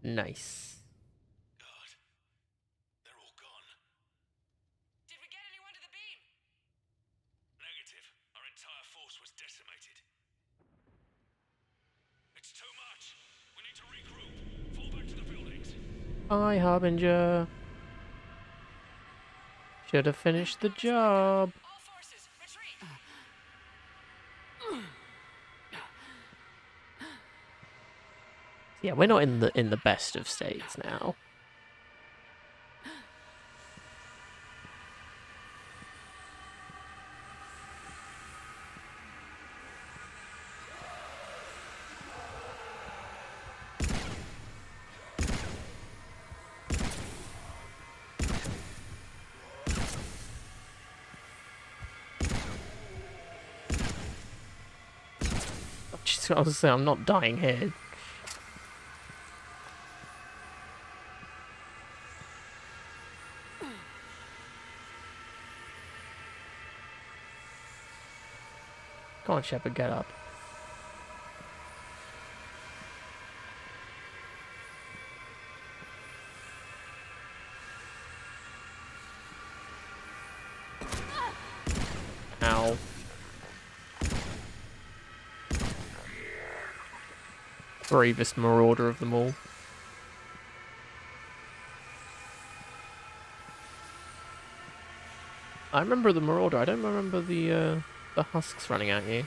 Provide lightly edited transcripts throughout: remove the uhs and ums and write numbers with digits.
Nice. God, they're all gone. Did we get anyone to the beam? Negative. Our entire force was decimated. It's too much. We need to regroup. Fall back to the buildings. Hi, Harbinger. Should have finished the job. All forces, retreat! Yeah, we're not in the best of states now. I was saying, I'm not dying here. Come on, Shepard, get up. Ow. Bravest marauder of them all. I remember the marauder. I don't remember the husks running at you.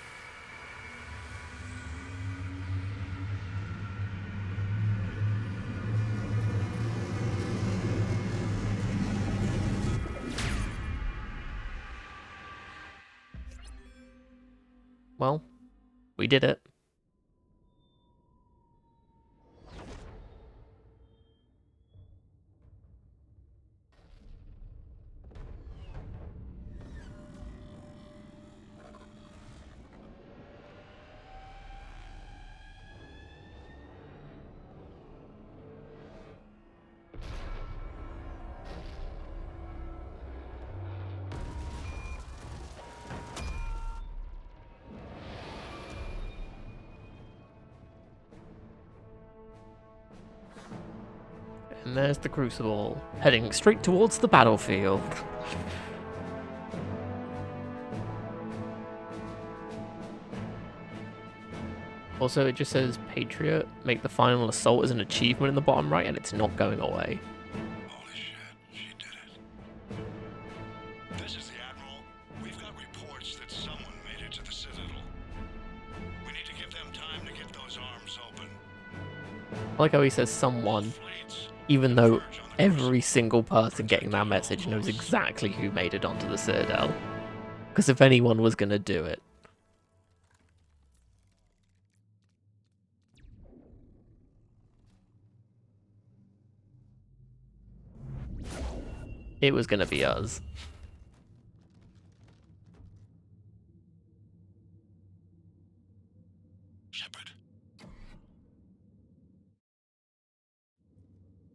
Well, we did it. And there's the Crucible, heading straight towards the battlefield. Also, it just says Patriot, make the final assault as an achievement in the bottom right, and it's not going away. Holy shit, she did it. This is the Admiral. We've got reports that someone made it to the Citadel. We need to give them time to get those arms open. I like how he says someone, even though every single person getting that message knows exactly who made it onto the Citadel. Because if anyone was going to do it. It was going to be us. Shepard.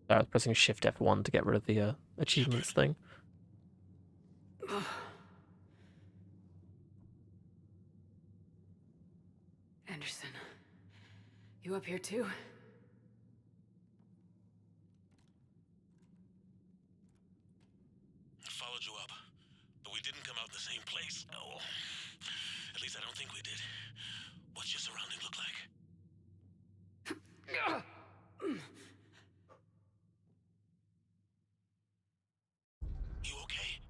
I was pressing Shift F1 to get rid of the achievements thing. Anderson, you up here too? I followed you up, but we didn't come out in the same place. Oh, at least I don't think we did. What's your surrounding look like? You okay?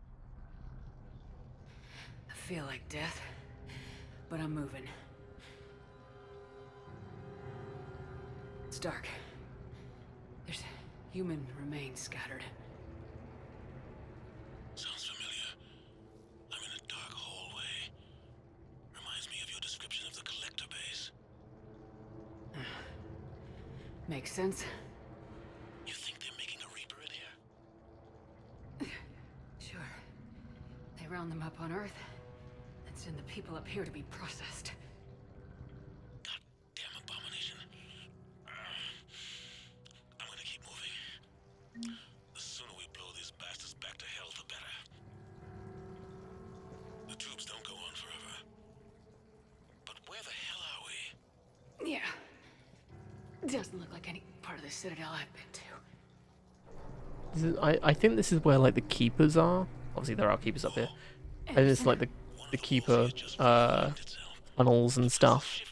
I feel like death, but I'm moving. It's dark. There's human remains scattered. Sounds familiar. I'm in a dark hallway. Reminds me of your description of the collector base. Makes sense. You think they're making a Reaper in here? Sure. They round them up on Earth, and send the people up here to be processed. Goddamn abomination. I'm gonna keep moving. The sooner we blow these bastards back to hell, the better. The tubes don't go on forever. But where the hell are we? Yeah. Doesn't look like any part of the Citadel I've been to. I think this is where like the keepers are. Obviously there are keepers up here. I think it's like the keeper tunnels and stuff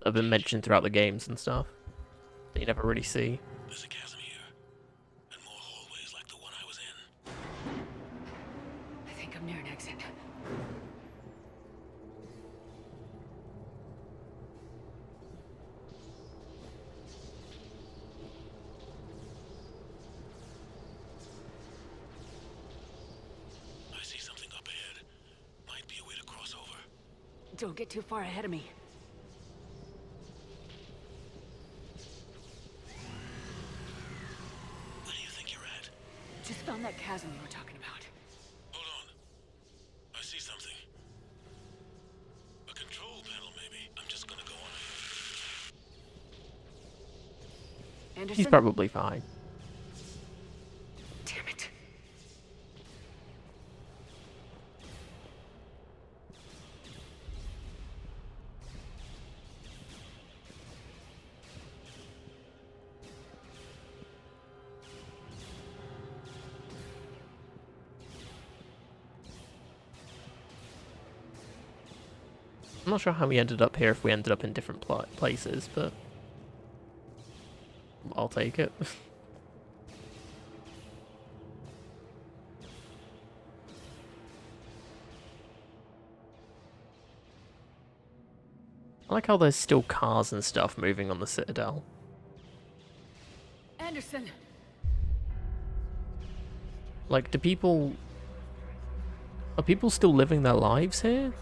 that have been mentioned throughout the games and stuff that you never really see. There's a chasm here, and more hallways like the one I was in. I think I'm near an exit. I see something up ahead. Might be a way to cross over. Don't get too far ahead of me. Where do you think you're at? Just found that chasm you were talking about. Hold on. I see something. A control panel, maybe. I'm just gonna go on ahead. Anderson? He's probably fine. Damn it. I'm not sure how we ended up here, if we ended up in different places, but I'll take it. I like how there's still cars and stuff moving on the Citadel. Anderson! Like, are people still living their lives here?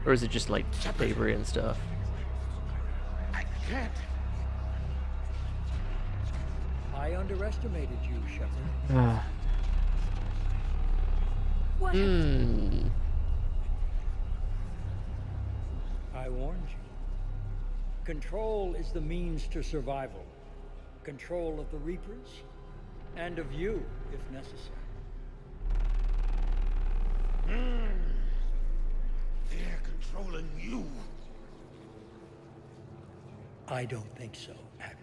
Or is it just like debris and stuff? I can't. I underestimated you, Shepard. What? I warned you. Control is the means to survival. Control of the Reapers, and of you, if necessary. They're controlling you. I don't think so, Admiral.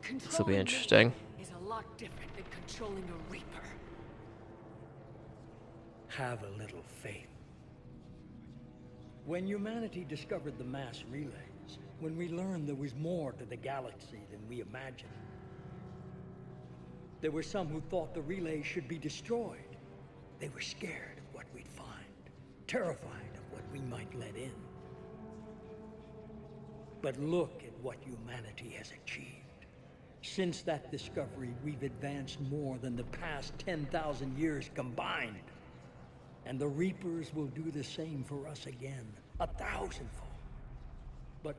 This will be Controlling interesting. me is a lot different than controlling a Reaper. Have a little faith. When humanity discovered the mass relays, when we learned there was more to the galaxy than we imagined, there were some who thought the relays should be destroyed. They were scared of what we'd find, terrified of what we might let in. But look at what humanity has achieved. Since that discovery, we've advanced more than the past 10,000 years combined. And the Reapers will do the same for us again, 1,000-fold. But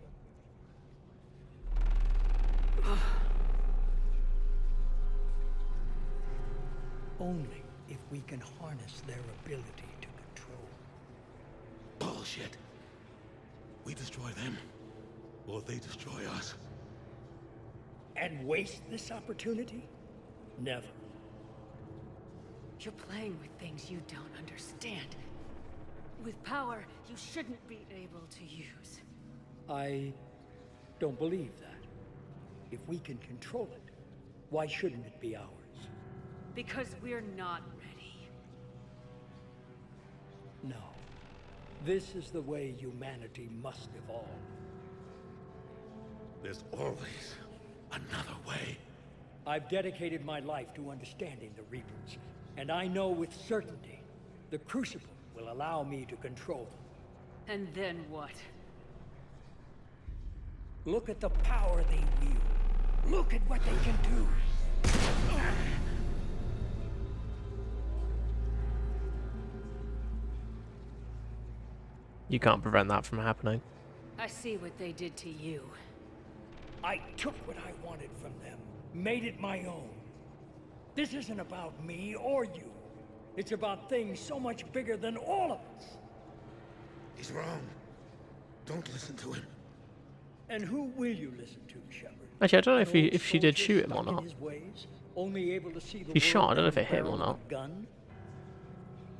only if we can harness their ability to control. Bullshit. We destroy them, or they destroy us. And waste this opportunity? Never. You're playing with things you don't understand. With power you shouldn't be able to use. I don't believe that. If we can control it, why shouldn't it be ours? Because we're not ready. No. This is the way humanity must evolve. There's always another way. I've dedicated my life to understanding the Reapers, and I know with certainty the Crucible will allow me to control them. And then what? Look at the power they wield. Look at what they can do. You can't prevent that from happening. I see what they did to you. I took what I wanted from them, made it my own. This isn't about me or you. It's about things so much bigger than all of us. He's wrong. Don't listen to him. And who will you listen to, Shepard? Actually, I don't know An old if she did soldier shoot him or stuck in not. his ways, only able to see the He shot, I world don't know if down it hit him the or barrel not. of a gun?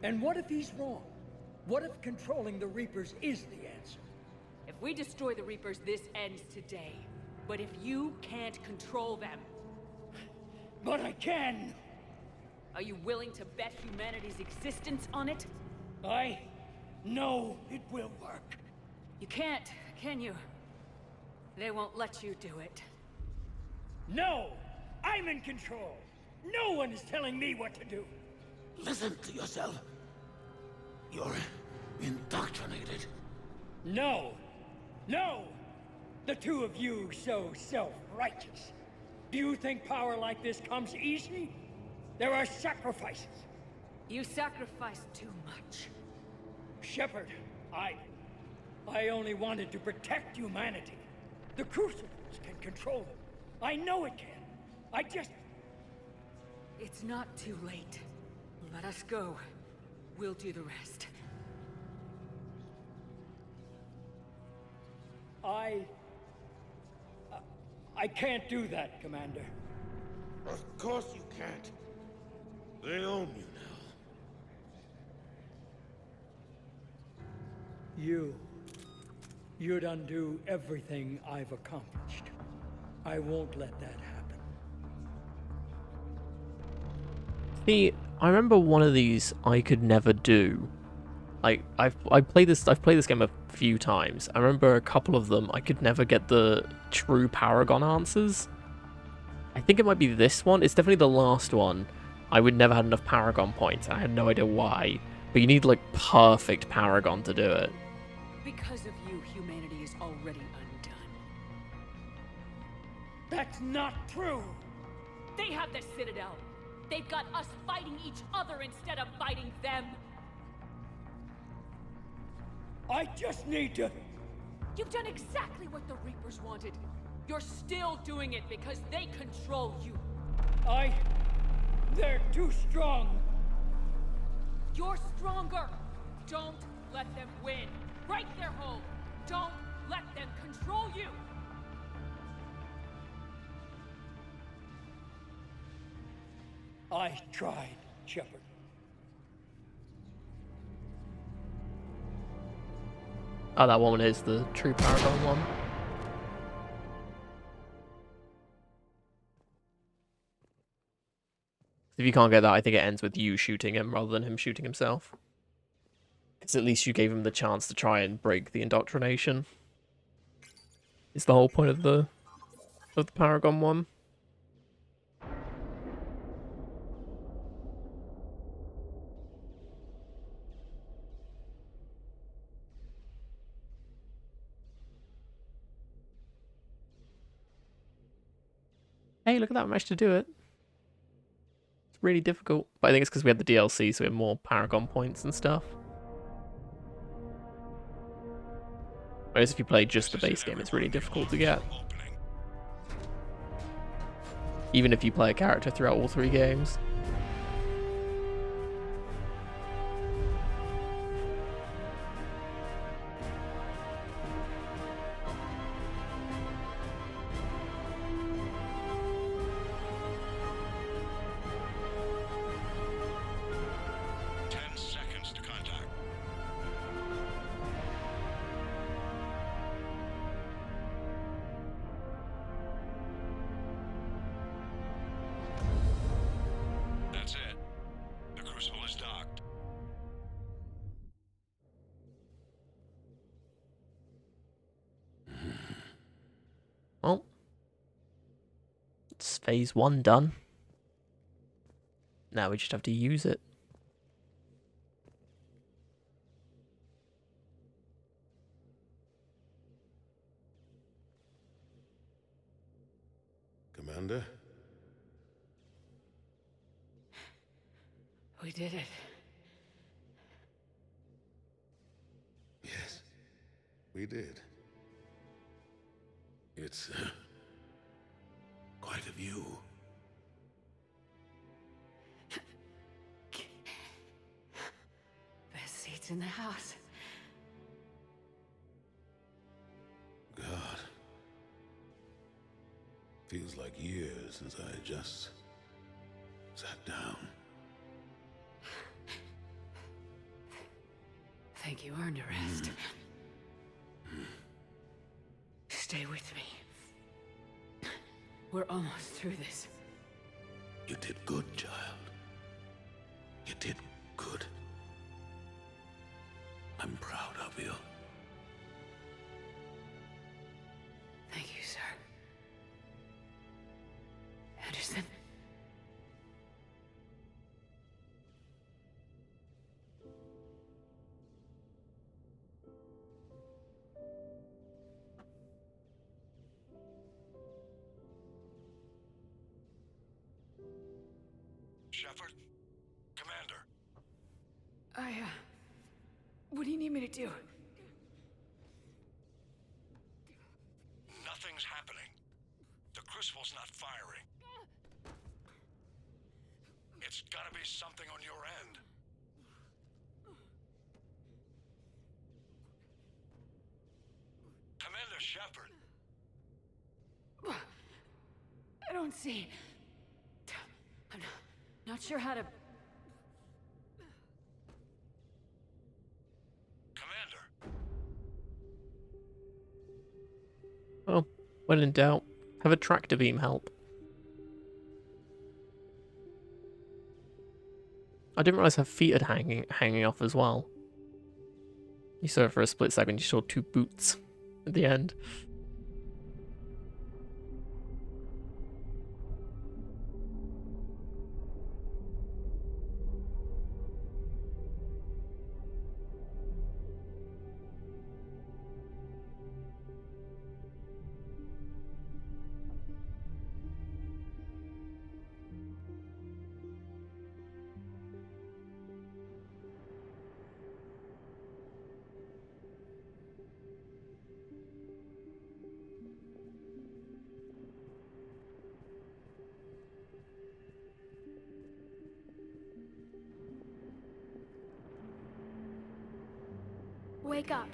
And what if he's wrong? What if controlling the Reapers is the answer? If we destroy the Reapers, this ends today. But if you can't control them, But I can! are you willing to bet humanity's existence on it? I know it will work. You can't, can you? They won't let you do it. No! I'm in control! No one is telling me what to do! Listen to yourself. You're indoctrinated. No! No! The two of you so self-righteous. Do you think power like this comes easy? There are sacrifices. You sacrifice too much. Shepard, I only wanted to protect humanity. The Crucibles can control them. I know it can. I just... It's not too late. Let us go. We'll do the rest. I can't do that, Commander. Of course you can't. They own you now. You'd undo everything I've accomplished. I won't let that happen. See, I remember one of these I could never do. Like I've played this game a few times. I remember a couple of them I could never get the true Paragon answers. I think it might be this one. It's definitely the last one. I would never had enough Paragon points. I had no idea why. But you need like perfect Paragon to do it. Because of you, humanity is already undone. That's not true! They have the Citadel. They've got us fighting each other instead of fighting them. I just need to... You've done exactly what the Reapers wanted. You're still doing it because they control you. They're too strong. You're stronger. Don't let them win. Break their hold. Don't let them control you. I tried, Shepard. Oh, that one is the true Paragon one. If you can't get that, I think it ends with you shooting him rather than him shooting himself. Because at least you gave him the chance to try and break the indoctrination. It's the whole point of the Paragon one. Hey, look at that, we managed to do it. It's really difficult. But I think it's because we had the DLC, so we have more Paragon points and stuff. Whereas if you play just the base game, it's really difficult to get. Even if you play a character throughout all 3 games. Well, it's phase 1 done. Now we just have to use it. Commander? We did it. Yes, we did. It's quite a view. Best seats in the house. God. Feels like years since I just sat down. think you earned a rest. Stay with me. We're almost through this. You did good, child. You did good. I'm proud of you. Thank you, sir. Anderson? Shepard? Commander? What do you need me to do? Nothing's happening. The crucible's not firing. It's gotta be something on your end. Commander Shepard! I don't see. I'm not sure how to... Commander! Well, when in doubt, have a tractor beam help. I didn't realize her feet had hanging off as well. You saw it for a split second, you saw 2 boots at the end. Wake up.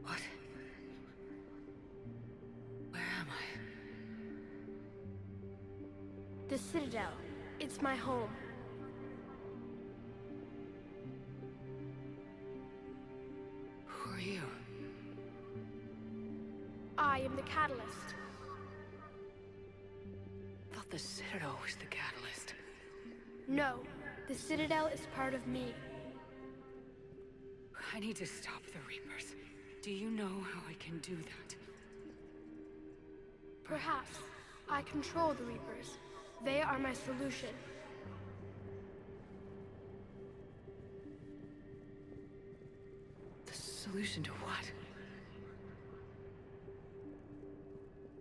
What? Where am I? The Citadel. It's my home. Who are you? I am the Catalyst. I thought the Citadel was the catalyst. No, the Citadel is part of me. I need to stop the Reapers. Do you know how I can do that? Perhaps. I control the Reapers. They are my solution. The solution to what?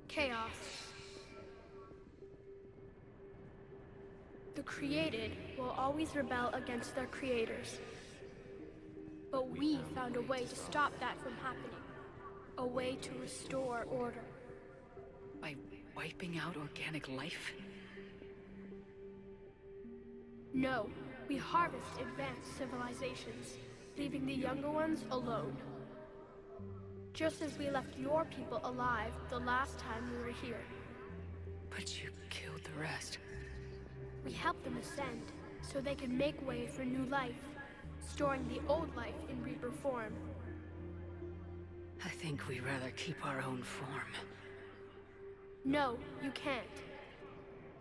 Chaos. The created will always rebel against their creators. But we found a way to stop that from happening. A way to restore order. By wiping out organic life? No, we harvest advanced civilizations, leaving the younger ones alone. Just as we left your people alive the last time we were here. But you killed the rest. We help them ascend, so they can make way for new life, storing the old life in Reaper form. I think we'd rather keep our own form. No, you can't.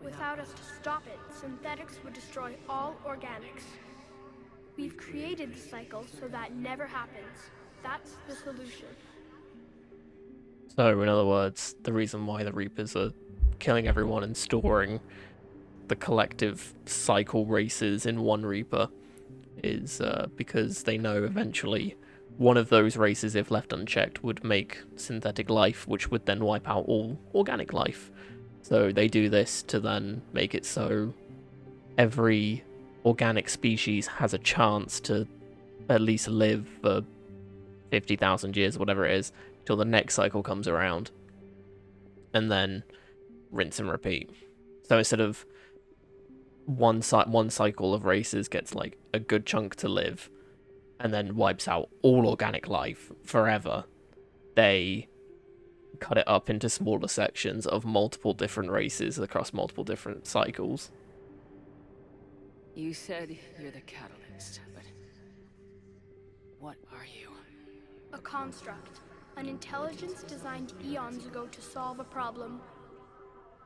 Without us to stop it, synthetics would destroy all organics. We've created the cycle so that never happens. That's the solution. So, in other words, the reason why the Reapers are killing everyone and storing the collective cycle races in one Reaper is because they know eventually one of those races, if left unchecked, would make synthetic life, which would then wipe out all organic life. So they do this to then make it so every organic species has a chance to at least live for 50,000 years, whatever it is, till the next cycle comes around. And then rinse and repeat. So instead of one cycle of races gets like a good chunk to live and then wipes out all organic life forever, they cut it up into smaller sections of multiple different races across multiple different cycles. You said you're the catalyst, but what are you? A construct. An intelligence designed eons ago to solve a problem.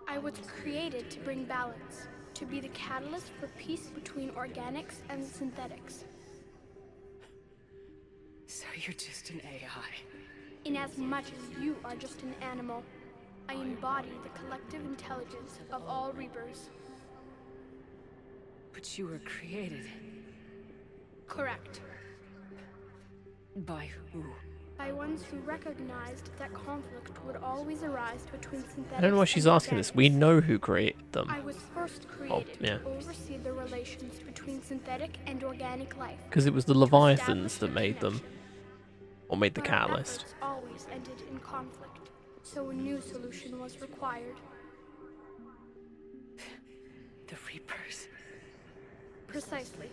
I was created to bring balance, to be the catalyst for peace between organics and synthetics. So you're just an AI. In as much as you are just an animal, I embody the collective intelligence of all Reapers. But you were created Correct. by who? By ones who recognized that conflict would always arise between synthetics I don't know why she's and asking this. We organics. know who created them. I was first created yeah. to oversee the relations between synthetic and organic life. Because it was the to Leviathans establish that a made them. connection. Or made the But our catalyst. efforts always ended in conflict, so a new solution was required. The Reapers. Precisely.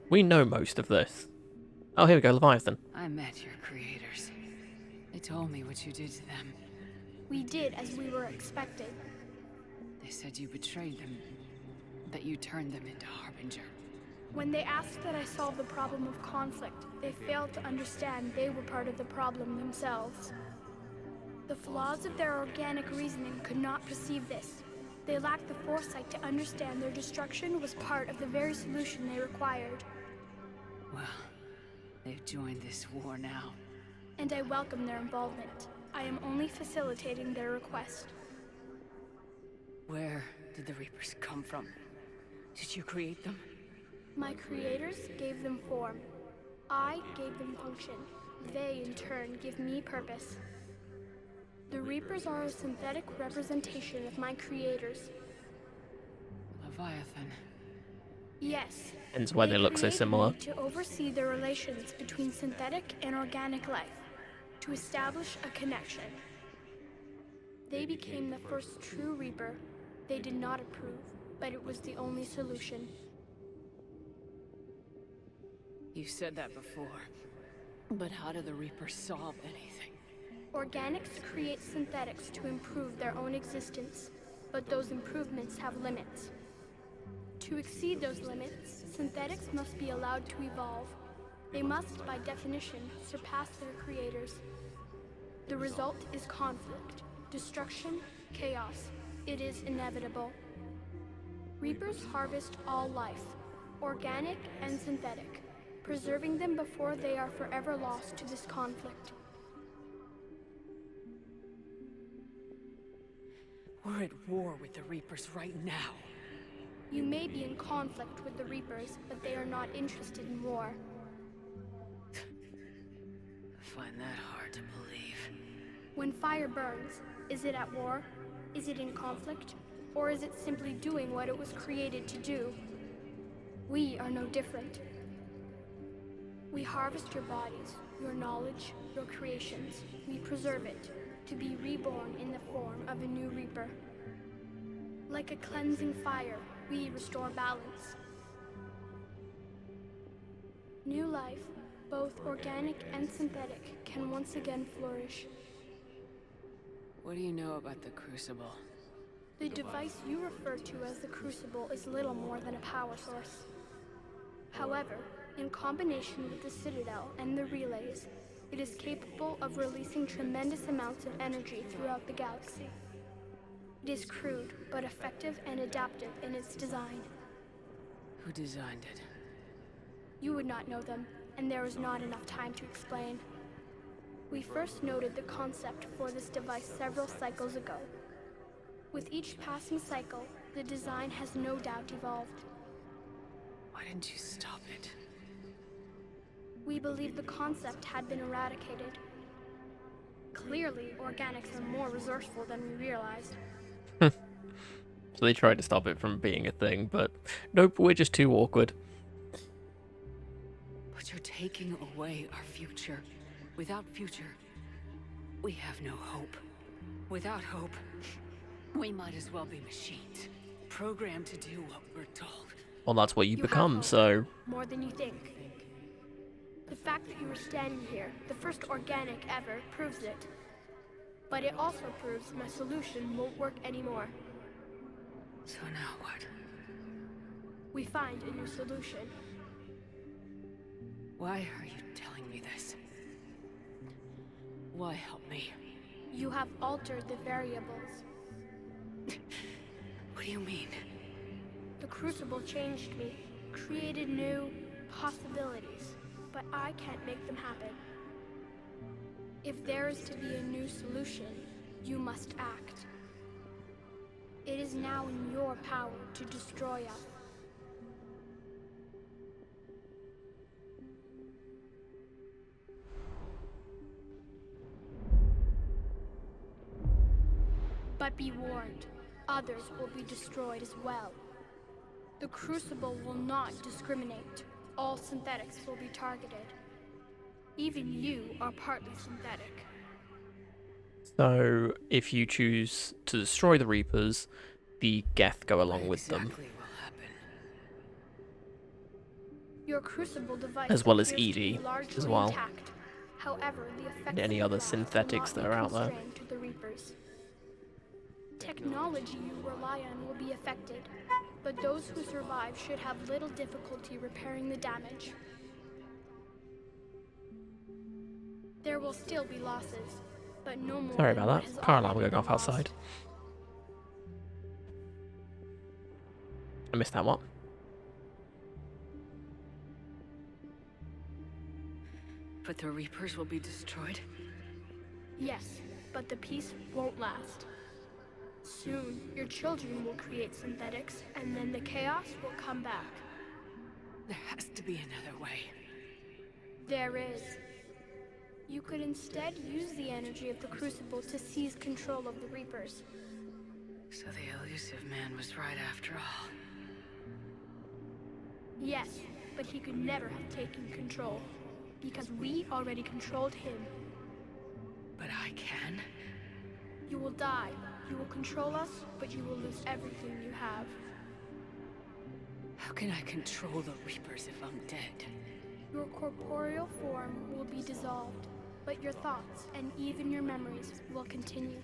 We know most of this. Oh, here we go, Leviathan. I met your creators. They told me what you did to them. We did as we were expected. They said you betrayed them, that you turned them into Harbinger. When they asked that I solve the problem of conflict, they failed to understand they were part of the problem themselves. The flaws of their organic reasoning could not perceive this. They lacked the foresight to understand their destruction was part of the very solution they required. Well, they've joined this war now. And I welcome their involvement. I am only facilitating their request. Where did the Reapers come from? Did you create them? My creators gave them form. I gave them function. They, in turn, give me purpose. The Reapers are a synthetic representation of my creators. Leviathan. Yes. Hence why they look so created similar. me to oversee the relations between synthetic and organic life, to establish a connection. They became the first true Reaper. They did not approve, but it was the only solution. You said that before. But how do the Reapers solve anything? Organics create synthetics to improve their own existence, but those improvements have limits. To exceed those limits, synthetics must be allowed to evolve. They must, by definition, surpass their creators. The result is conflict, destruction, chaos. It is inevitable. Reapers harvest all life, organic and synthetic, preserving them before they are forever lost to this conflict. We're at war with the Reapers right now. You may be in conflict with the Reapers, but they are not interested in war. I find that hard to believe. When fire burns, is it at war? Is it in conflict? Or is it simply doing what it was created to do? We are no different. We harvest your bodies, your knowledge, your creations. We preserve it, to be reborn in the form of a new Reaper. Like a cleansing fire, we restore balance. New life, both organic and synthetic, can once again flourish. What do you know about the Crucible? The device you refer to as the Crucible is little more than a power source. However, in combination with the Citadel and the relays, it is capable of releasing tremendous amounts of energy throughout the galaxy. It is crude, but effective and adaptive in its design. Who designed it? You would not know them, and there is not enough time to explain. We first noted the concept for this device several cycles ago. With each passing cycle, the design has no doubt evolved. Why didn't you stop it? We believed the concept had been eradicated. Clearly, organics are more resourceful than we realized. So they tried to stop it from being a thing, but nope, we're just too awkward. But you're taking away our future. Without future, we have no hope. Without hope, we might as well be machines, programmed to do what we're told. Well, that's what you have become, hope, so... more than you think. The fact that you are standing here, the first organic ever, proves it. But it also proves my solution won't work anymore. So now what? we find a new solution. Why are you telling me this? Why help me? You have altered the variables. What do you mean? The Crucible changed me, created new possibilities, but I can't make them happen. If there is to be a new solution, you must act. It is now in your power to destroy us. But be warned, others will be destroyed as well. The Crucible will not discriminate. All synthetics will be targeted. Even you are partly synthetic. So, if you choose to destroy the Reapers, the Geth go along with them, Exactly will happen. Your Crucible device as well as appears to be Edie largely as well, intact. However, the effects and any of other the blast synthetics will that not are be out there. constrained to the Reapers. Technology you rely on will be affected, but those who survive should have little difficulty repairing the damage. There will still be losses, but no more Sorry than about what that. has Car alarm already going off been lost. outside. I missed that one. But the Reapers will be destroyed? Yes, but the peace won't last. Soon, your children will create synthetics, and then the chaos will come back. There has to be another way. There is. You could instead use the energy of the Crucible to seize control of the Reapers. So the elusive man was right after all. Yes, but he could never have taken control, because we already controlled him. But I can? You will die. You will control us, but you will lose everything you have. How can I control the Reapers if I'm dead? Your corporeal form will be dissolved, but your thoughts and even your memories will continue.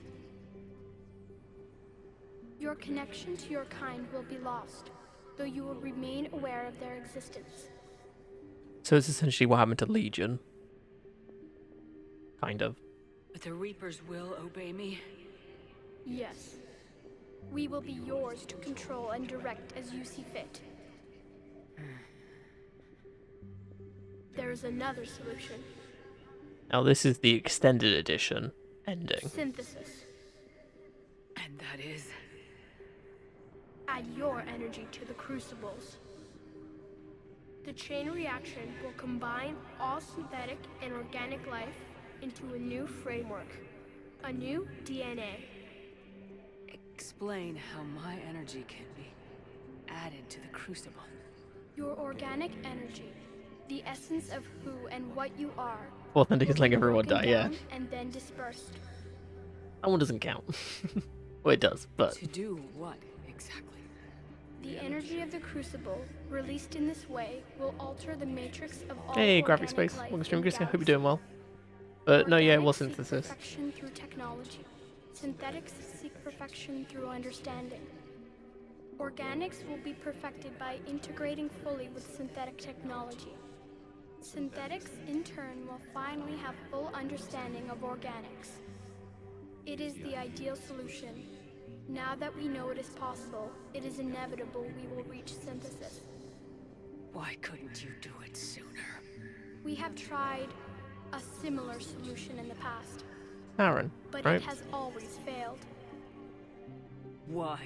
Your connection to your kind will be lost, though you will remain aware of their existence. So it's essentially what happened to Legion. Kind of. But the Reapers will obey me? Yes. We will be yours to control and direct as you see fit. There is another solution. Now this is the extended edition ending. Synthesis. And that is... Add your energy to the crucibles. The chain reaction will combine all synthetic and organic life into a new framework, a new DNA. Explain how my energy can be added to the Crucible. Your organic energy, the essence of who and what you are, Fourth ending will is letting be everyone broken die, yeah. down and then dispersed. That one doesn't count. Well, it does, but... To do what, exactly? The energy of the Crucible, released in this way, will alter the matrix of all Hey, organic Graphic Space. life Welcome stream, in Chris. I hope you're galaxy. doing well. But no, yeah, it Organics was seek synthesis. perfection through technology. Synthetics seek perfection through understanding. Organics will be perfected by integrating fully with synthetic technology. Synthetics, in turn, will finally have full understanding of organics. It is the ideal solution. Now that we know it is possible, it is inevitable we will reach synthesis. Why couldn't you do it sooner? We have tried a similar solution in the past, Aaron, but right? it has always failed. Why?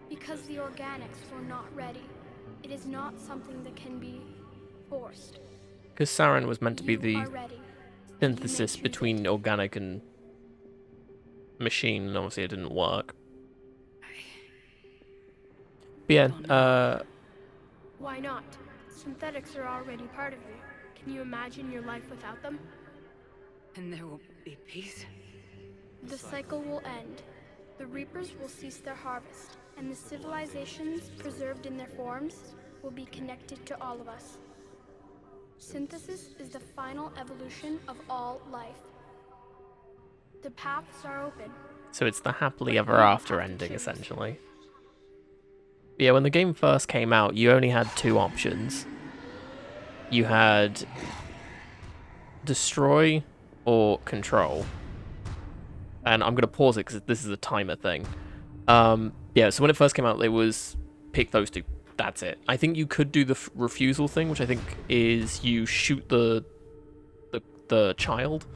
Because the organics were not ready. It is not something that can be forced. Because Saren was meant to be You the are ready, and you may synthesis choose between it. organic and machine, and obviously it didn't work. But yeah, don't know. Why not? Synthetics are already part of you. Can you imagine your life without them? And there will be peace? The cycle will end. The Reapers will cease their harvest, and the civilizations preserved in their forms will be connected to all of us. Synthesis is the final evolution of all life. The paths are open. so it's the happily But ever you after have to ending, choose. essentially. Yeah, when the game first came out, you only had two options. You had destroy or control. And I'm going to pause it because this is a timer thing. Yeah, so when it first came out, it was pick those two. That's it. I think you could do the refusal thing, which I think is you shoot the child.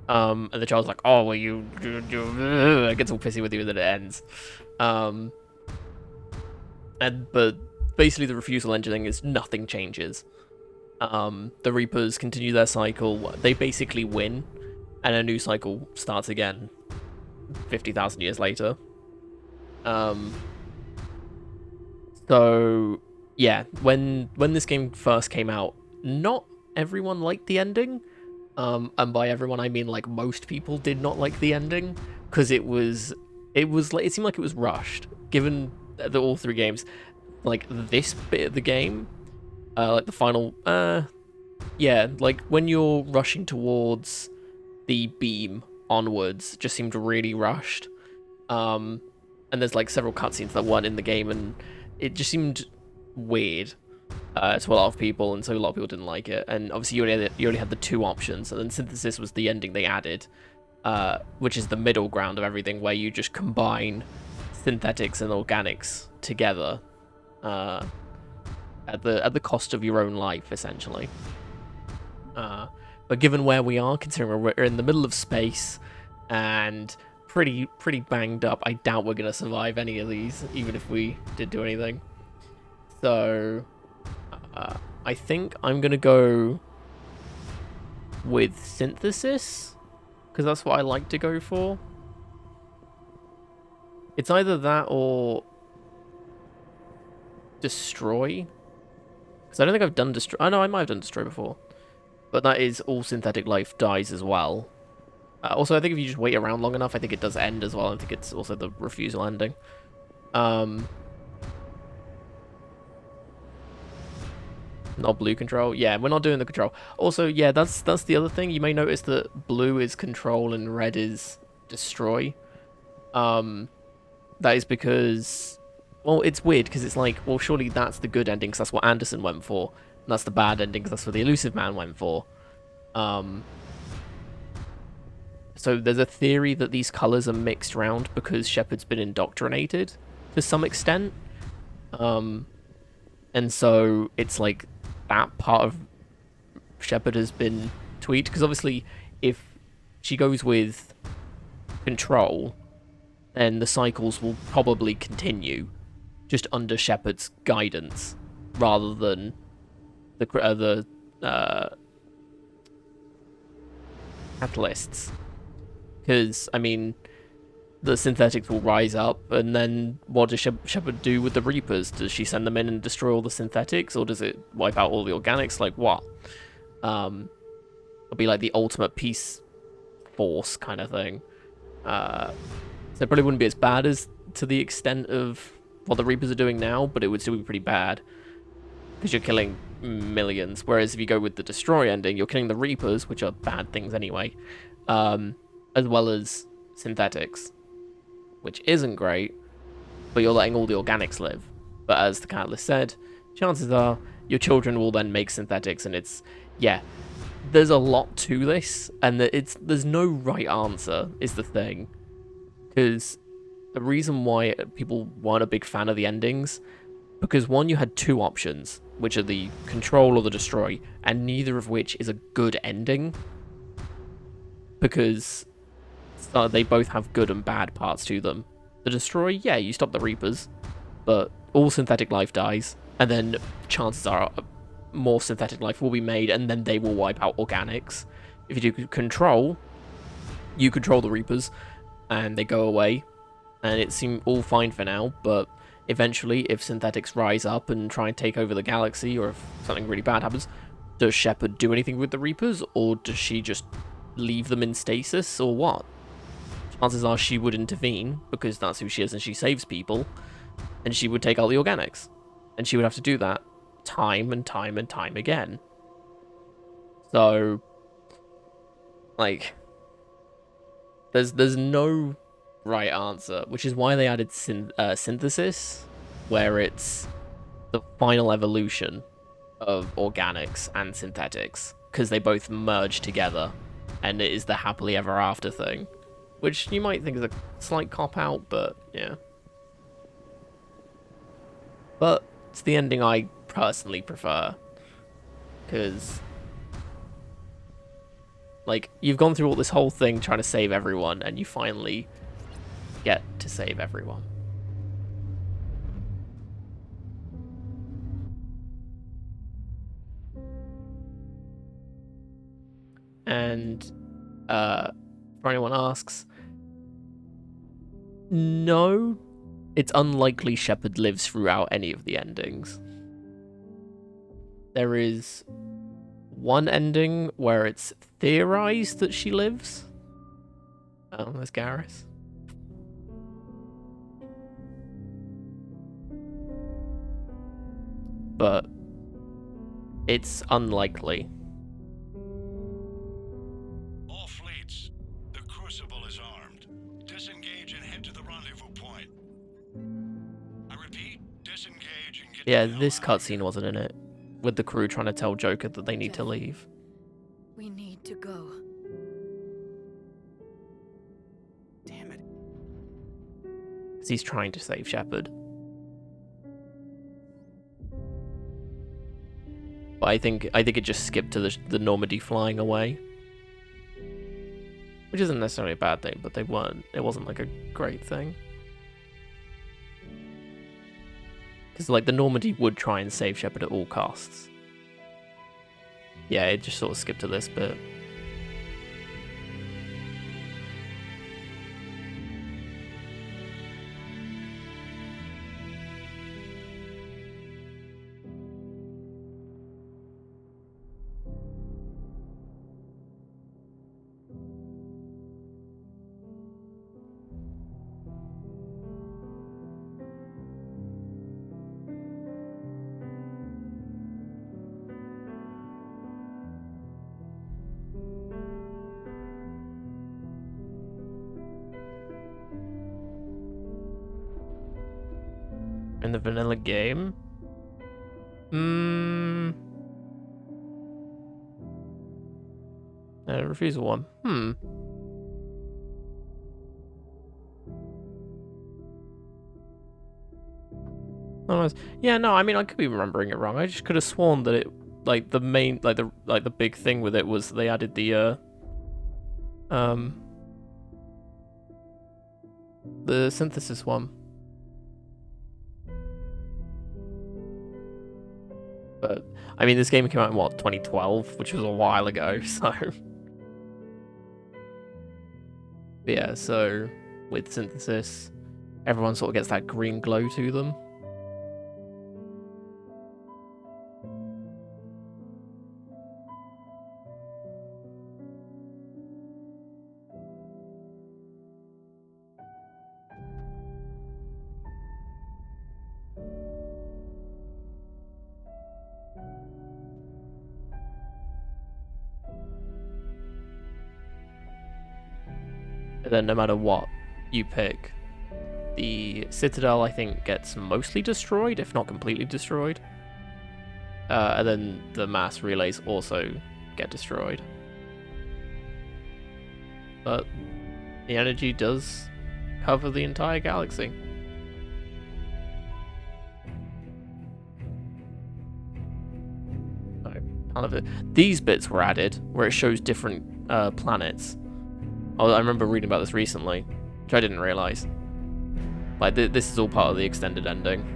And the child's like, oh, well, you it gets all pissy with you, and then it ends. But basically the refusal engine thing is nothing changes. The Reapers continue their cycle. They basically win, and a new cycle starts again 50,000 years later. So yeah, when this game first came out, not everyone liked the ending. And by everyone I mean like most people did not like the ending, because it seemed like it was rushed, given that all three games, like this bit of the game, like the final, yeah, like when you're rushing towards the beam onwards, just seemed really rushed. And there's like several cutscenes that weren't in the game, and it just seemed weird to a lot of people, and so a lot of people didn't like it. And obviously you only had the two options, and then Synthesis was the ending they added, which is the middle ground of everything, where you just combine synthetics and organics together at the cost of your own life, essentially. But given where we are, considering we're in the middle of space and pretty banged up, I doubt we're gonna survive any of these, even if we did do anything. So I think I'm gonna go with Synthesis, because that's what I like to go for. It's either that or Destroy, because I don't think I've done Destroy. Oh no, I might have done Destroy before, but that is all synthetic life dies as well. Also, I think if you just wait around long enough, I think it does end as well. I think it's also the refusal ending. Not blue control. Yeah, we're not doing the control. Also, yeah, that's the other thing. You may notice that blue is control and red is destroy. That is because, well, it's weird because it's like, well, surely that's the good ending because that's what Anderson went for. And that's the bad ending because that's what the Elusive Man went for. So there's a theory that these colors are mixed around because Shepard's been indoctrinated to some extent. And so it's like that part of Shepard has been tweaked, because obviously if she goes with control, then the cycles will probably continue just under Shepard's guidance rather than the catalysts. Because, I mean, the synthetics will rise up, and then what does Shepard do with the Reapers? Does she send them in and destroy all the synthetics, or does it wipe out all the organics? Like, what? It'll be like the ultimate peace force kind of thing. So it probably wouldn't be as bad as to the extent of what the Reapers are doing now, but it would still be pretty bad, because you're killing millions. Whereas if you go with the Destroy ending, you're killing the Reapers, which are bad things anyway, as well as synthetics, which isn't great, but you're letting all the organics live. But as the Catalyst said, chances are your children will then make synthetics, and it's, yeah, there's a lot to this, and there's no right answer is the thing. Because the reason why people weren't a big fan of the endings, because one, you had two options, which are the control or the destroy, and neither of which is a good ending, because they both have good and bad parts to them. The destroy, yeah, you stop the Reapers, but all synthetic life dies, and then chances are more synthetic life will be made, and then they will wipe out organics. If you do control, you control the Reapers, and they go away, and it seems all fine for now, but eventually, if synthetics rise up and try and take over the galaxy, or if something really bad happens, does Shepard do anything with the Reapers, or does she just leave them in stasis, or what? Chances are she would intervene, because that's who she is and she saves people, and she would take out the organics. And she would have to do that time and time and time again. So, like, there's no right answer, which is why they added synthesis, where it's the final evolution of organics and synthetics, because they both merge together, and it is the happily ever after thing, which you might think is a slight cop-out, but yeah. But it's the ending I personally prefer, because, like, you've gone through all this whole thing trying to save everyone, and you finally get to save everyone. And for anyone asks, no, it's unlikely Shepard lives throughout any of the endings. There is one ending where it's theorized that she lives. Oh, there's Garrus. But it's unlikely. All fleets, the Crucible is armed. Disengage and head to the rendezvous point. I repeat, disengage and get Yeah, the hell this out of cutscene wasn't in it, with the crew trying to tell Joker that they need to leave. We need to go. Damn it. Because he's trying to save Shepard. But I think it just skipped to the Normandy flying away, which isn't necessarily a bad thing, but they weren't. It wasn't like a great thing, because like the Normandy would try and save Shepard at all costs. Yeah, it just sort of skipped to this bit. In the vanilla game? Refusal one. Oh, nice. Yeah, no, I mean, I could be remembering it wrong. I just could have sworn that it, like, the main, like the big thing with it was they added the synthesis one. But, I mean, this game came out in, what, 2012? Which was a while ago, so... But yeah, so, with synthesis, everyone sort of gets that green glow to them. And then no matter what you pick, the Citadel, I think, gets mostly destroyed, if not completely destroyed. And then the mass relays also get destroyed. But the energy does cover the entire galaxy. So, kind of these bits were added, where it shows different planets. I remember reading about this recently, which I didn't realise. Like, this is all part of the extended ending.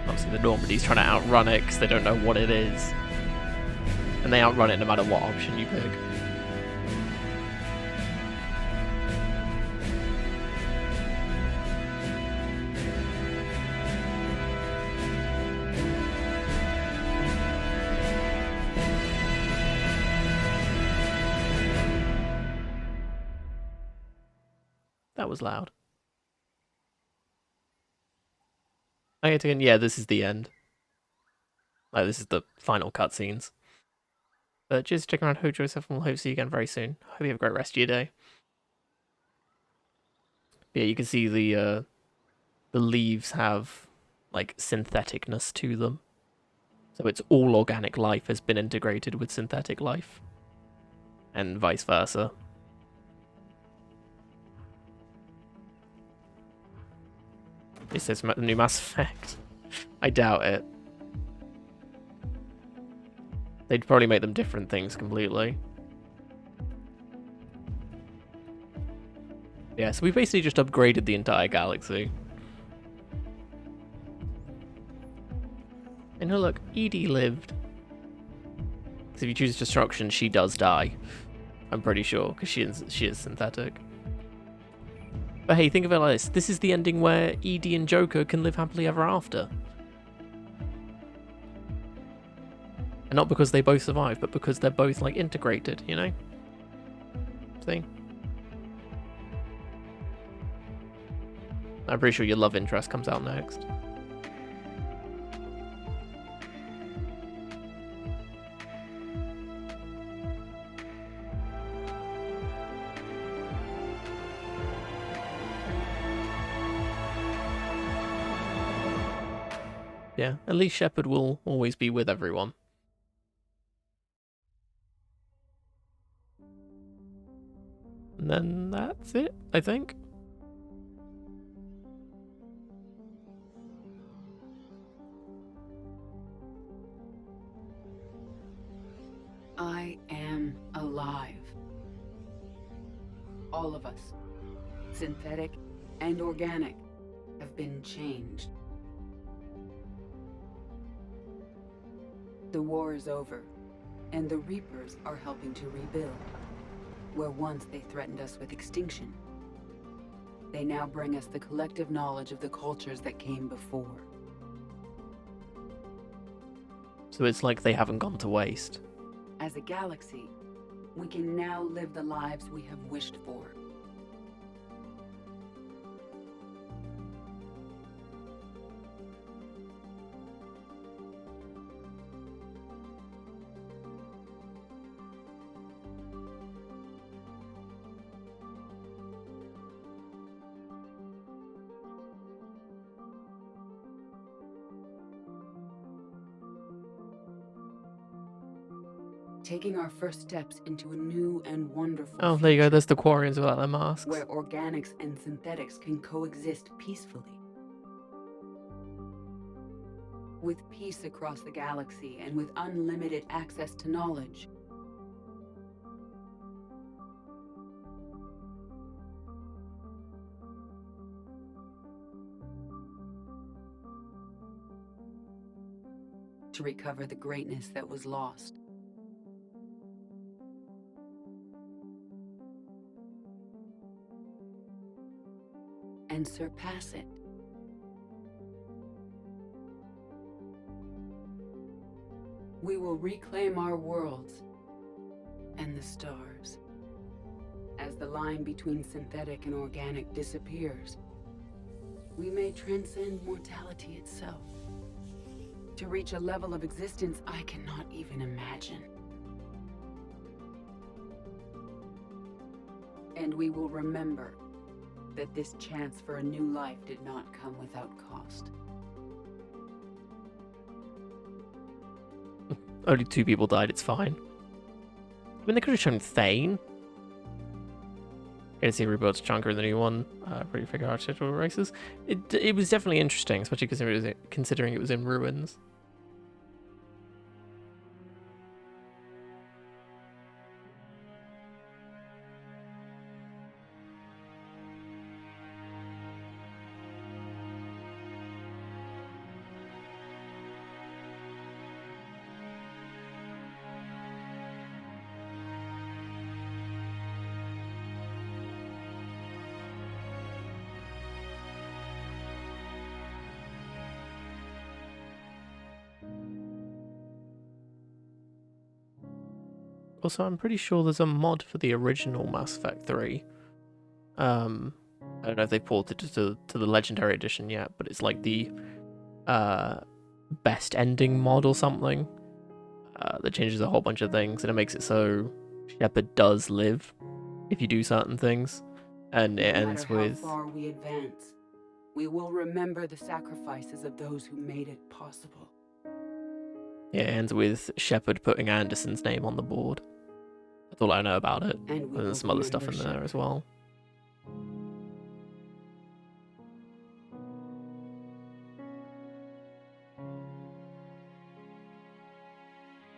Obviously the Normandy's trying to outrun it because they don't know what it is. And they outrun it no matter what option you pick. That was loud. Okay, again, yeah, this is the end. Like, this is the final cutscenes. But just stick around, Hope Joseph, and we'll hope to see you again very soon. Hope you have a great rest of your day. But yeah, you can see the leaves have like syntheticness to them. So it's all organic life has been integrated with synthetic life. And vice versa. Is this the new Mass Effect? I doubt it. They'd probably make them different things completely. Yeah, so we basically just upgraded the entire galaxy. And oh look, Edie lived. Because if you choose destruction, she does die. I'm pretty sure, because she is synthetic. But hey, think of it like this. This is the ending where Edie and Joker can live happily ever after. And not because they both survive, but because they're both, like, integrated, you know? See? I'm pretty sure your love interest comes out next. Yeah, at least Shepard will always be with everyone. And then that's it, I think. I am alive. All of us, synthetic and organic, have been changed. The war is over, and the Reapers are helping to rebuild. Where once they threatened us with extinction, they now bring us the collective knowledge of the cultures that came before. So it's like they haven't gone to waste. As a galaxy, we can now live the lives we have wished for. Taking our first steps into a new and wonderful Oh, there you go. future, There's the Quarians without their masks. where organics and synthetics can coexist peacefully. With peace across the galaxy and with unlimited access to knowledge. To recover the greatness that was lost. And surpass it. We will reclaim our worlds and the stars. As the line between synthetic and organic disappears, we may transcend mortality itself to reach a level of existence I cannot even imagine. And we will remember that this chance for a new life did not come without cost. Only 2 people died, it's fine. I mean, they could have shown Thane. Get to see rebuilt Chunker in the new one. Pretty figure out schedule races. It was definitely interesting, especially considering it was in ruins. Also, I'm pretty sure there's a mod for the original Mass Effect 3. I don't know if they ported it to the Legendary Edition yet, but it's like the best ending mod or something that changes a whole bunch of things, and it makes it so Shepard does live if you do certain things, and it ends with... No matter how far we advance, we will remember the sacrifices of those who made it possible. Yeah, it ends with Shepard putting Anderson's name on the board. That's all I know about it. And There's some other stuff in there as well.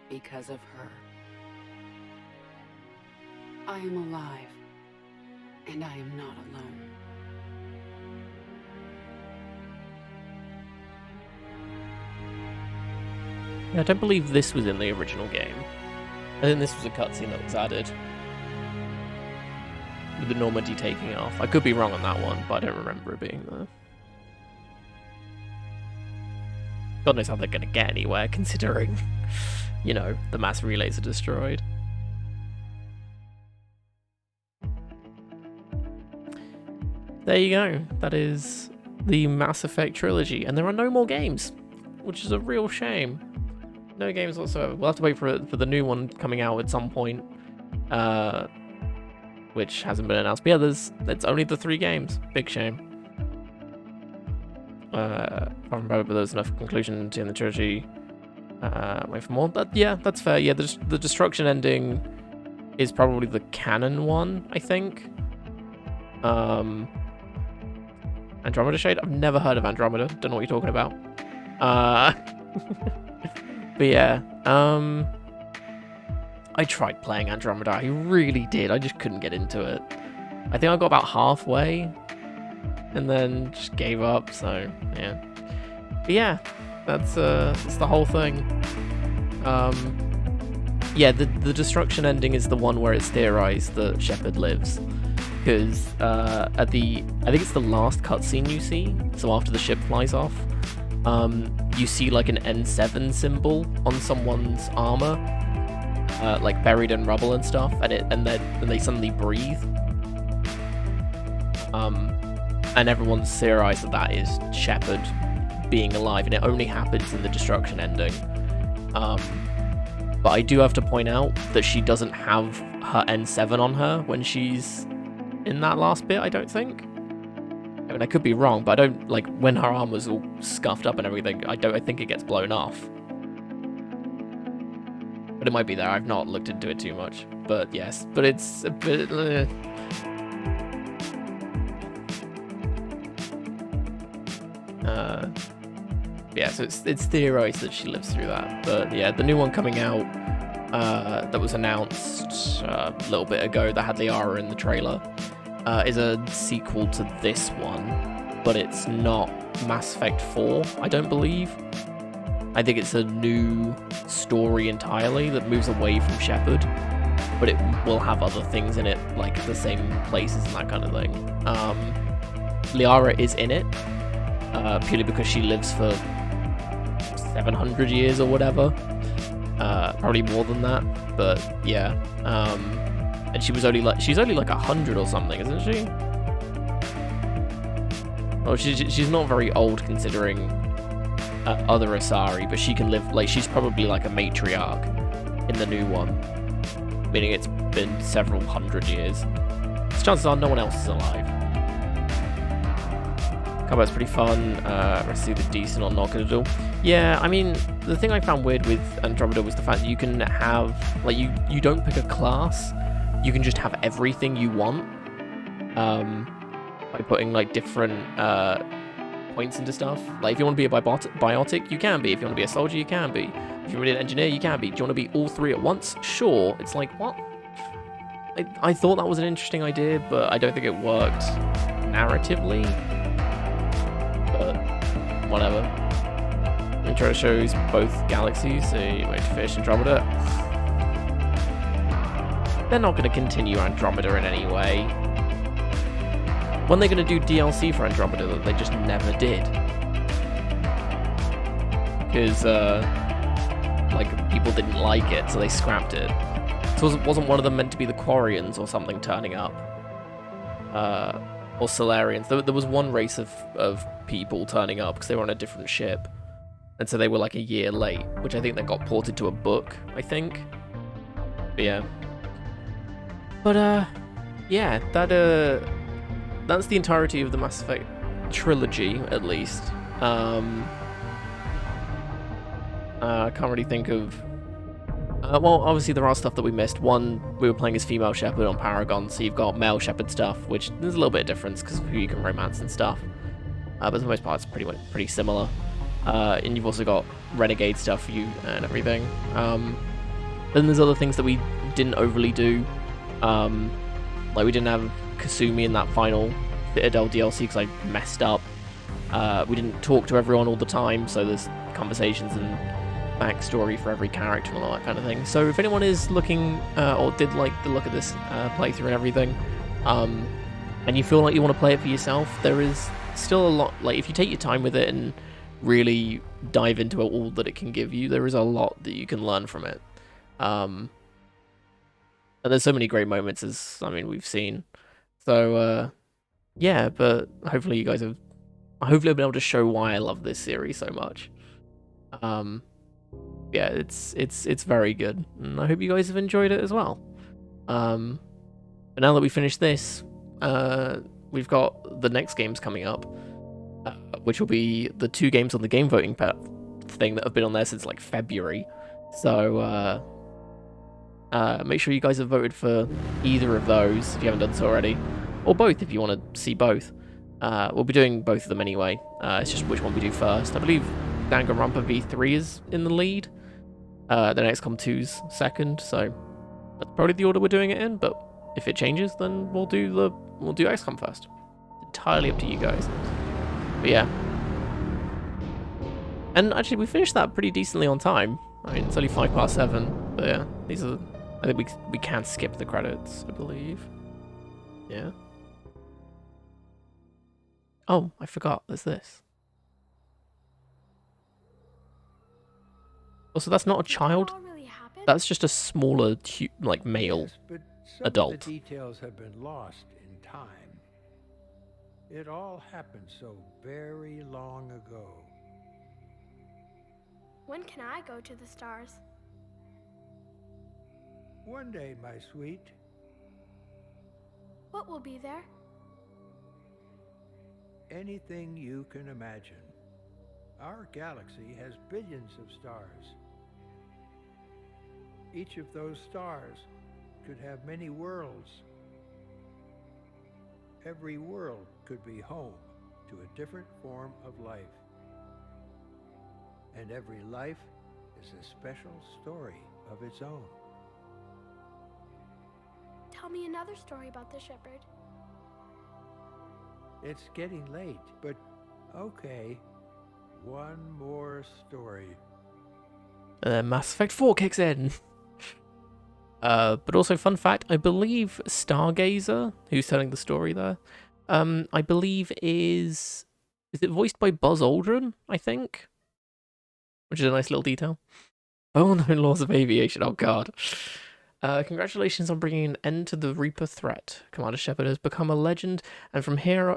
Because of her, I am alive, and I am not alone. Yeah, I don't believe this was in the original game. I think this was a cutscene that was added. With the Normandy taking off. I could be wrong on that one, but I don't remember it being there. God knows how they're going to get anywhere, considering, you know, the mass relays are destroyed. There you go. That is the Mass Effect trilogy, and there are no more games, which is a real shame. No games whatsoever. We'll have to wait for the new one coming out at some point, which hasn't been announced. But yeah, it's only the 3 games. Big shame. Apart from but there's enough conclusion to the trilogy. Wait for more. Yeah, that's fair. Yeah, the destruction ending is probably the canon one, I think. Andromeda Shade? I've never heard of Andromeda. Don't know what you're talking about. But yeah, I tried playing Andromeda. I really did. I just couldn't get into it. I think I got about halfway and then just gave up. So yeah, but yeah, that's the whole thing. Yeah, the destruction ending is the one where it's theorized that Shepard lives, because I think it's the last cutscene you see. So after the ship flies off, you see like an N7 symbol on someone's armor, like buried in rubble and stuff, and they suddenly breathe. And everyone's theorized that is Shepard being alive, and it only happens in the destruction ending. But I do have to point out that she doesn't have her N7 on her when she's in that last bit, I don't think. I mean, I could be wrong, but I don't, like, when her armor's all scuffed up and everything, I think it gets blown off. But it might be there. I've not looked into it too much. But yes, but it's a bit... yeah, so it's theorized that she lives through that. But yeah, the new one coming out that was announced a little bit ago that had Liara in the trailer is a sequel to this one, but it's not Mass Effect 4, I don't believe. I think it's a new story entirely that moves away from Shepard, but it will have other things in it, like the same places and that kind of thing. Liara is in it, purely because she lives for 700 years or whatever. Probably more than that, but yeah. And she's only like 100 or something, isn't she? Well, she's not very old considering other Asari, but she can live, like, she's probably like a matriarch in the new one, meaning it's been several hundred years. So chances are no one else is alive. Combat's pretty fun. Rest of the decent or not good at all. Yeah, I mean, the thing I found weird with Andromeda was the fact that you can have, like, you don't pick a class. You can just have everything you want. By putting like different points into stuff. Like if you want to be a biotic, you can be. If you want to be a soldier, you can be. If you want to be an engineer, you can be. Do you want to be all 3 at once? Sure. It's like, what? I thought that was an interesting idea, but I don't think it worked narratively. But whatever. Intro shows both galaxies, so you wait to finish Andromeda. They're not going to continue Andromeda in any way. When they're going to do DLC for Andromeda that they just never did. Because, like, people didn't like it, so they scrapped it. So wasn't one of them meant to be the Quarians or something turning up? or Solarians. There was one race of people turning up because they were on a different ship, and so they were like a year late, which I think that got ported to a book, I think. But yeah. But yeah, that's the entirety of the Mass Effect trilogy, at least. I can't really think of. Well, obviously there are stuff that we missed. One, we were playing as female Shepard on Paragon, so you've got male Shepard stuff, which there's a little bit of difference because of who you can romance and stuff. But for the most part, it's pretty similar. And you've also got Renegade stuff for you and everything. Then there's other things that we didn't overly do. Like we didn't have Kasumi in that final Citadel DLC because I messed up. We didn't talk to everyone all the time, so there's conversations and backstory for every character and all that kind of thing. So if anyone is looking or did like the look of this playthrough and everything, and you feel like you want to play it for yourself, there is still a lot. Like if you take your time with it and really dive into it, all that it can give you, there is a lot that you can learn from it. And there's so many great moments, as I mean we've seen. So yeah, but hopefully you guys have. Hopefully I've been able to show why I love this series so much. Yeah, it's very good, and I hope you guys have enjoyed it as well. But now that we finished this, we've got the next games coming up, which will be the 2 games on the game voting thing that have been on there since like February. So make sure you guys have voted for either of those if you haven't done so already, or both if you want to see both. We'll be doing both of them anyway. It's just which one we do first. I believe Danganronpa V3 is in the lead. Then XCOM 2's second, so that's probably the order we're doing it in, but if it changes, then we'll do XCOM first. It's entirely up to you guys. But yeah. And actually we finished that pretty decently on time. I mean, it's only 7:05, but yeah, these are, I think we can skip the credits, I believe. Yeah. Oh, I forgot, there's this. Also, that's not a child. Really happened? That's just a smaller, like, male Yes, but some adult. of the details have been lost in time. It all happened so very long ago. When can I go to the stars? One day, my sweet, What will be there? anything you can imagine. Our galaxy has billions of stars. Each of those stars could have many worlds. Every world could be home to a different form of life. And every life is a special story of its own. Tell me another story about the shepherd. It's getting late, but okay. One more story. And then Mass Effect 4 kicks in. But also, fun fact, I believe Stargazer, who's telling the story there, I believe is it voiced by Buzz Aldrin, I think? Which is a nice little detail. Well-known laws of aviation, oh god. Congratulations on bringing an end to the Reaper threat. Commander Shepard has become a legend, and from here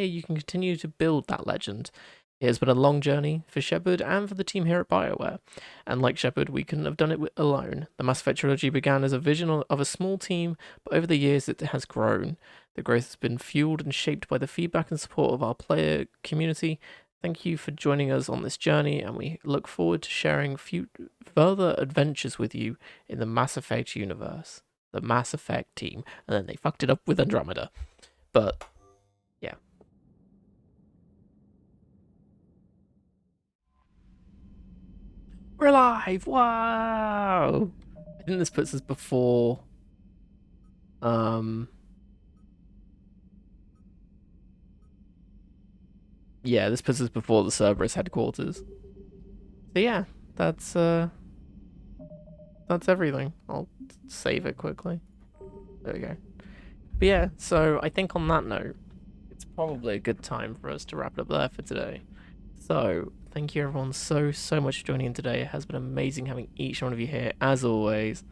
you can continue to build that legend. It has been a long journey for Shepard and for the team here at BioWare, and like Shepard, we couldn't have done it alone. The Mass Effect trilogy began as a vision of a small team, but over the years it has grown. The growth has been fueled and shaped by the feedback and support of our player community. Thank you for joining us on this journey, and we look forward to sharing further adventures with you in the Mass Effect universe. The Mass Effect team. And then they fucked it up with Andromeda. But, yeah. We're alive! Wow! I think this puts us before... Yeah, this puts us before the Cerberus headquarters. So yeah, that's everything. I'll save it quickly. There we go. But yeah, so I think on that note, it's probably a good time for us to wrap it up there for today. So, thank you everyone so much for joining in today. It has been amazing having each one of you here, as always.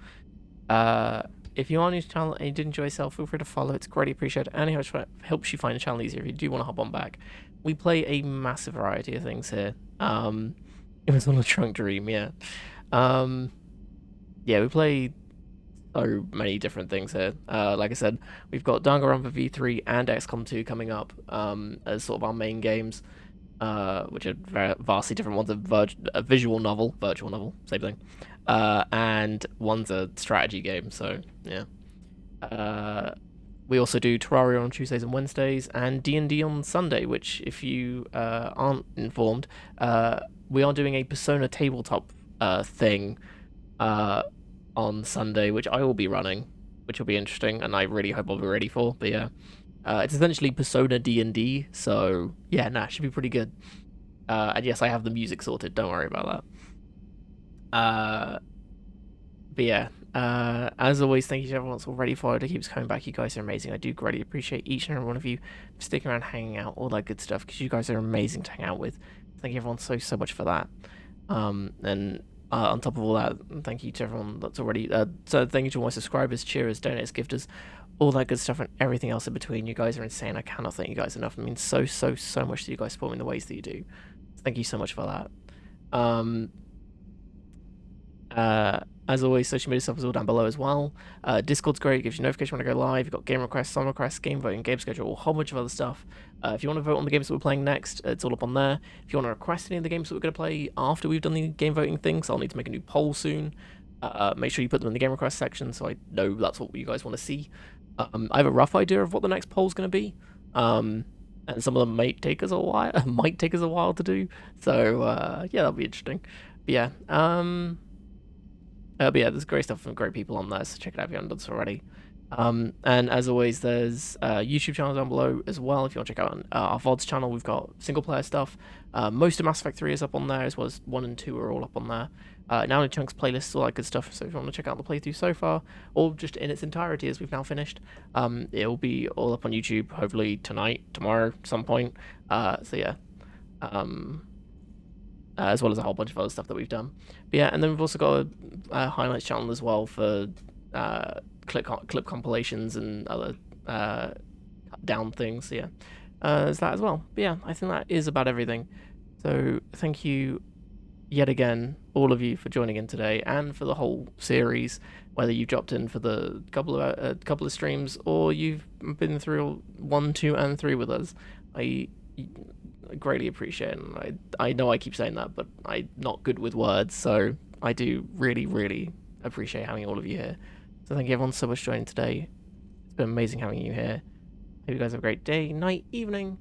if you are new to the channel and you did enjoy yourself, feel free to follow. It's greatly appreciated and it helps you find the channel easier if you do want to hop on back. We play a massive variety of things here. It was on a Trunk Dream, yeah. Yeah, we play so many different things here. Like I said, we've got Danganronpa V3 and XCOM 2 coming up as sort of our main games, which are vastly different. One's a visual novel, virtual novel, same thing, and one's a strategy game. So yeah. We also do Terraria on Tuesdays and Wednesdays, and D&D on Sunday. Which, if you aren't informed, we are doing a Persona tabletop thing on Sunday, which I will be running, which will be interesting, and I really hope I'll be ready for. But yeah, it's essentially Persona D&D, so yeah, nah, it should be pretty good. And yes, I have the music sorted, don't worry about that. But yeah, as always, thank you to everyone that's already followed, who keeps coming back. You guys are amazing. I do greatly appreciate each and every one of you sticking around, hanging out, all that good stuff, because you guys are amazing to hang out with. Thank you everyone so much for that. And on top of all that, thank you to everyone that's already so thank you to all my subscribers, cheerers, donors, gifters, all that good stuff, and everything else in between. You guys are insane. I cannot thank you guys enough. It means so much that you guys support me in the ways that you do. Thank you so much for that. As always, social media stuff is all down below as well. Discord's great, it gives you notification when I go live. You've got game requests, song requests, game voting, game schedule, a whole bunch of other stuff. If you want to vote on the games that we're playing next, it's all up on there. If you want to request any of the games that we're going to play after we've done the game voting thing, so I'll need to make a new poll soon. Make sure you put them in the game request section so I know that's what you guys want to see. I have a rough idea of what the next poll's going to be. And some of them might take us a while to do. So yeah, that'll be interesting. But yeah, but yeah, there's great stuff from great people on there, so check it out if you haven't done so already. And as always, there's YouTube channels down below as well. If you want to check out our VODs channel, we've got single player stuff. Most of Mass Effect 3 is up on there, as well as 1 and 2 are all up on there. Now in Chunks playlists, all that good stuff. So if you want to check out the playthrough so far, or just in its entirety as we've now finished, it'll be all up on YouTube, hopefully tonight, tomorrow, some point. So yeah. As well as a whole bunch of other stuff that we've done. But yeah, and then we've also got a highlights channel as well for clip compilations and other cut down things. So yeah, there's that as well. But yeah, I think that is about everything. So thank you yet again, all of you, for joining in today and for the whole series. Whether you've dropped in for the couple of streams or you've been through 1, 2, and 3 with us, I greatly appreciate it. And I know I keep saying that, but I'm not good with words, so I do really appreciate having all of you here. So thank you everyone so much for joining today. It's been amazing having you here. Hope you guys have a great day, night, evening,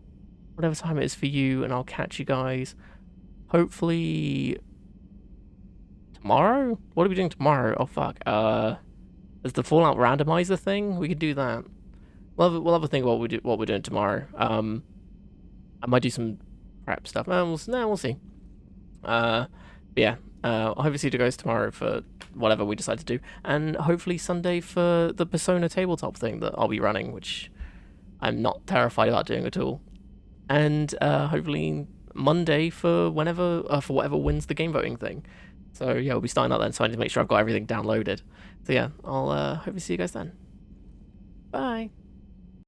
whatever time it is for you, and I'll catch you guys hopefully tomorrow? What are we doing tomorrow? Oh fuck. Is the Fallout randomizer thing? We could do that. We'll have a think what we're doing tomorrow. I might do some prep stuff. We'll see. But yeah, I'll hopefully see you guys tomorrow for whatever we decide to do, and hopefully Sunday for the Persona tabletop thing that I'll be running, which I'm not terrified about doing at all. And hopefully Monday for whatever wins the game voting thing. So yeah, we'll be starting that then. So I need to make sure I've got everything downloaded. So yeah, I'll hopefully see you guys then. Bye.